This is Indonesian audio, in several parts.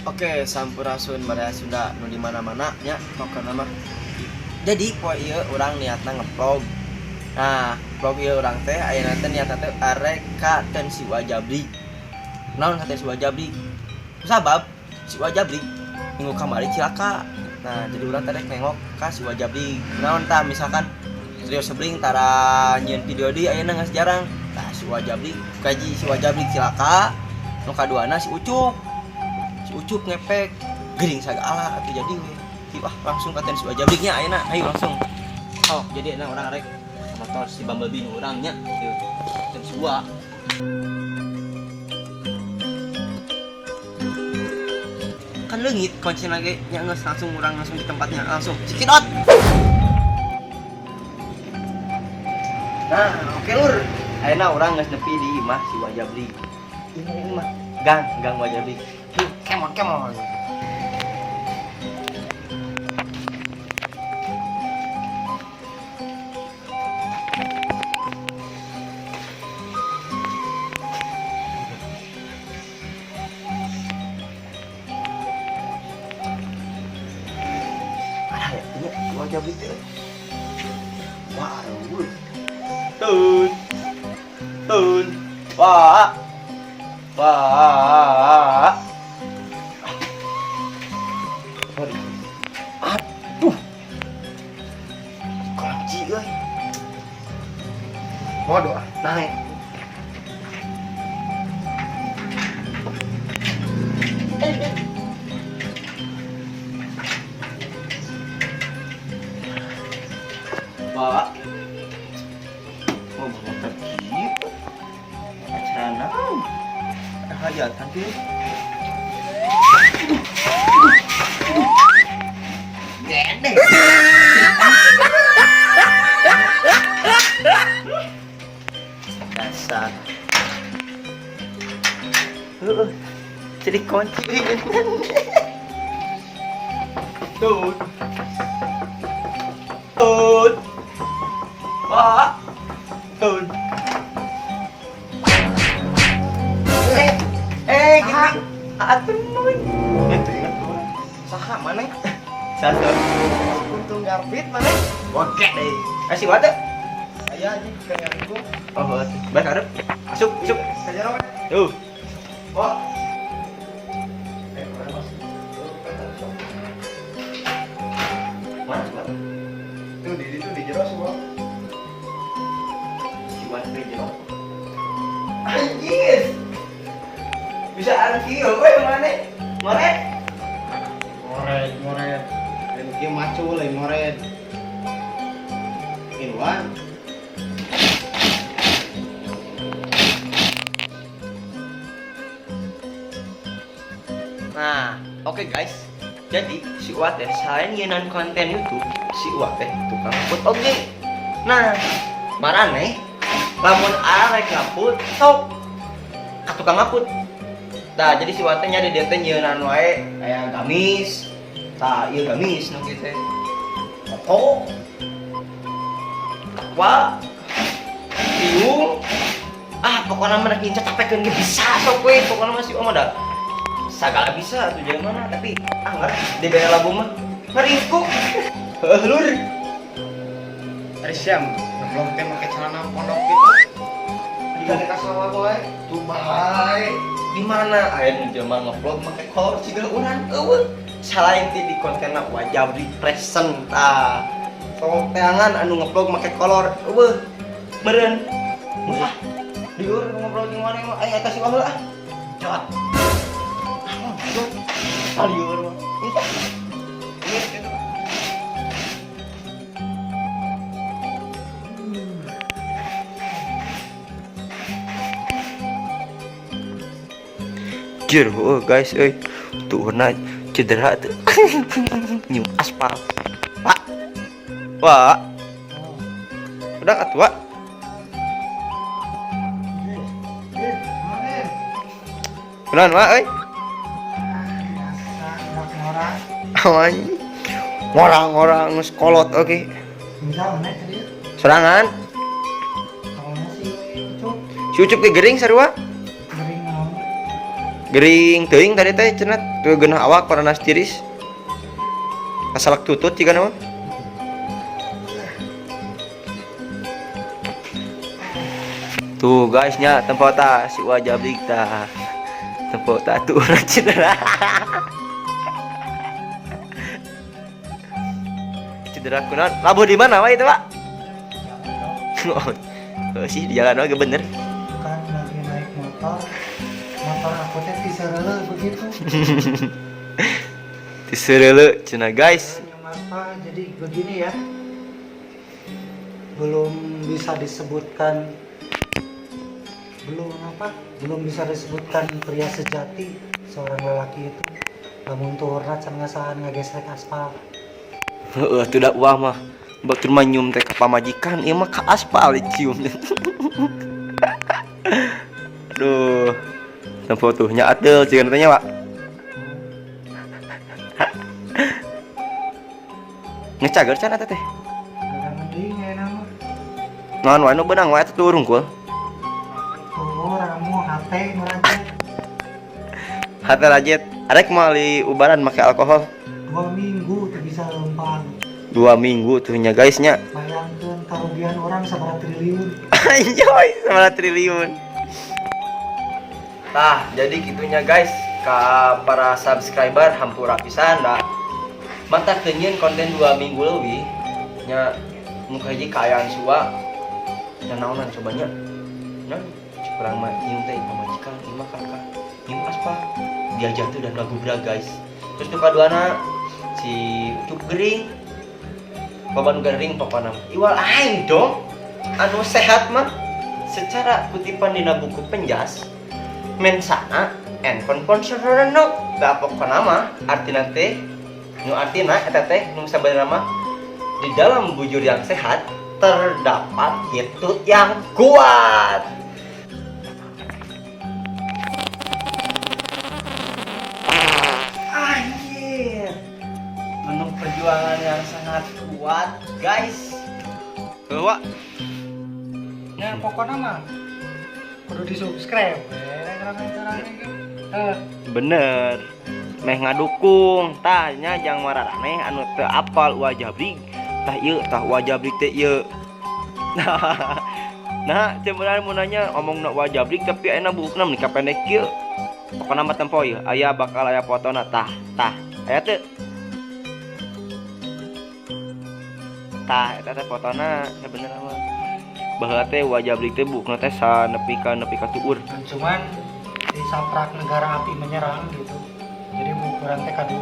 Oke, sampurasun Maria Sunda nu di mana-mana nya pokona mah. Jadi poe ieu urang niatna ngeplog. Nah, vlog ieu urang teh ayeuna teh niatna teh arek ka ten si Wajabli. Naon ka ten si Wajabli? Sabab si Wajabli minggu kamari cilaka. Nah, jadi urang teh nengok ka si Wajabli. Naon tah misalkan Trio Sebling tara nyieun video di ayeuna geus jarang. Tah si Wajabli kaji si Wajabli cilaka. Nu kaduana si Ucup ngepek gering sagala atuh jadi we. Wah, langsung ka ten si Wajabliknya ayeuna. Ayo langsung. Oh, jadi enak orang rek motor si Bumblebee nu urang nya. Ieu ten si Wa. Kan leungit kuncina ge nya geus langsung urang langsung di tempatnya langsung. Cikidot. Nah, oke lur. Ayeuna urang geus nepi di imah si Wajabli. Ini mah gang Wajabli. Come on. Ada ya, ini Wajabli teh. Waduh. Tun. Wah. Aduh. Kunci euy. Waduh, naik. Pak. Oh, motor gitu. Acara naon? Ada hajatan kieu. Gede. Dasar. Jadi kunci Tut. Pak. Tut. Gini. Atuh mun. Itu ingat tuh. Saha maneh? Satu. Untung garpit maneh. Oke deh. Kasih wae. Aya anjing kayak aku. Oh, baik arep. Masuk. Sajarong. Tuh. Kok. Mana? Tuh di jero semua. Siwan di jero. Anjir. Bisa ada kieu we mana? Moret. Dan kieu macul lain moret. Inwan. Nah, oke guys. Jadi si Uwa teh selain nyeunaan konten YouTube, si Uwa teh tukang ngaput oge. Nah, maraneh lamun arek ngaput sok ka tukang ngaput. Tah, jadi si Uwa teh nya di dieu teh nyieunaan wae aya gamis. Tah, ieu gamis nu kieu teh. Foto. Wah. Ieu. Pokona mah ngincer tapekeun ge bisa sok we. Pokona mah si Uwa mah da sagala bisa tuh jangan mana tapi anggar di beda labu mah ngeriku lur ada siam ngeblok teh make celana pondok gitu di ka sawah boy tuh bae di mana aya nu jelema ngeblok make kolor siga urang eueuh salain ti di kontenna Wajabli present tah sok teangan anu ngeblok make kolor eueuh meureun wah dieur ngobrol jeung maneh mah aya eta si baheula jot Aliur mah. Jir, guys, tuh na cedera tuh. Nyum aspal. Wah. Udah atuh, Wak. Kenaon, Wak, Orang geus kolot oke. Serangan. Si Ucup ge gering sarua? Gering naon? Gering teuing tadi teh cenah teu geunah awak paranana tiris. Asalak tutut ciga nama. Tuh guys nya tempat ta si wajah blik tah. Tempat ta tuh urang cedera. Cedera kunaon? Labuh di mana wae itu, Pak? Oh, sih di jalan wae bener. Kan lagi naik motor aku teh disereuleu begitu. Disereuleu cenah guys. Kenapa jadi begini ya? Belum bisa disebutkan pria sejati seorang lelaki itu. Lamun turna can ngasaan ngagesrek aspal. Heeh, teu da uah mah. Batur mah nyium teh ka pamajikan, ieu mah ka aspal dicium. Aduh. Tempo tuh nya adeul cieun teh nya, Pak. Ngecager can eta teh. Ada mending ya nama. Naon wae nu beunang wae atuh rungkul. Tuh ramu hate ngerancet Hate rajet, arek mali ubaran make alkohol. 2 minggu tuh bisa lempang. 2 minggu tuh nya guys nya. Bayangkeun karugian orang sabaraha triliun. Anjoy, 9 triliun. Tah, jadi gitunya guys, ka para subscriber hampura pisan da. Mantap teunyeun konten 2 minggu leuwih nya nu hiji kaayaan sua. Nya naonan coba nya. Nah, kurang mah nyium teh pamajikan, ieu mah kakak. Nyium aspal. Dia jatuh dan gagubra guys. Terus nu kaduana si Ucup Gering. Baban Gering pokona. Iwal aing dong. Anu sehat mah secara kutipan dina buku penjas mensana handphone ponserenok da pokona mah artina teh nu artina eta teh nu sabenerna mah di dalam bujur yang sehat terdapat hitut yang kuat. Anjir. Menung perjuangan yang sangat kuat, guys. Bahwa Ya pokoknya mah kudu di-subscribe. bener meh ngadukung tanya jang mararane anu teu apal wajah brig tah ieu tah wajah brig teh ieu. Nah cemeuran mun nanya omongna wajah brig tapi ayeuna buukna menikah pendek kieu pokona mah tempo ieu aya bakal aya fotona tah aya teu tah eta teh fotona sabenerna mah baheula teh wajah brig teh buukna teh sanepi ka tuur. Cuman disaprak negara api menyerang gitu. Jadi ukuran teh kadu.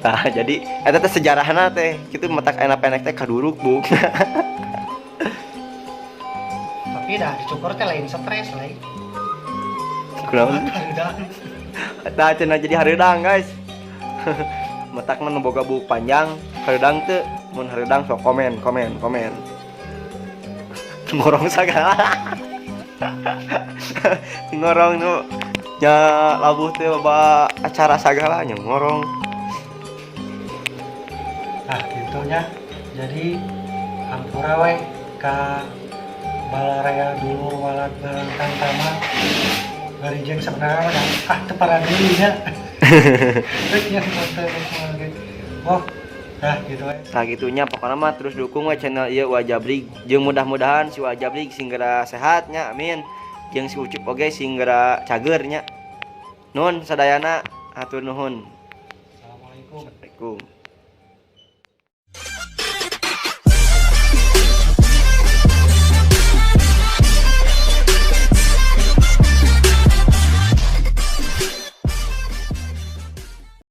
Nah, jadi eta teh sejarahna teh kitu matak ayeuna pendek teh kaduruk, Bu. Tapi dah dicukur teh lain stres lain. Kunaon? Hareudang. Tah cenah jadi hareudang, guys. Matakna nu boga buuk panjang, hareudang teu. Mun hareudang sok komen. Ngorong sagala. Ngorong nu nya labuh teh loba acara sagala nya ngorong. Nah, gitunya. Jadi hampura we ka balaraya dulu walad belangkang tama. Garijeng sebenarnya mah teu para deui nya. Rek nya foto ge. Oh, nah gitu we. Nah gitunya pokoknya mah terus dukung we channel ieu Wajah Brig jeung mudah-mudahan si Wajah Brig singgera sehat nya amin. Jeung si Ucup oge singgera cager nya. Nuhun sadayana hatur nuhun. Assalamualaikum. Assalamualaikum.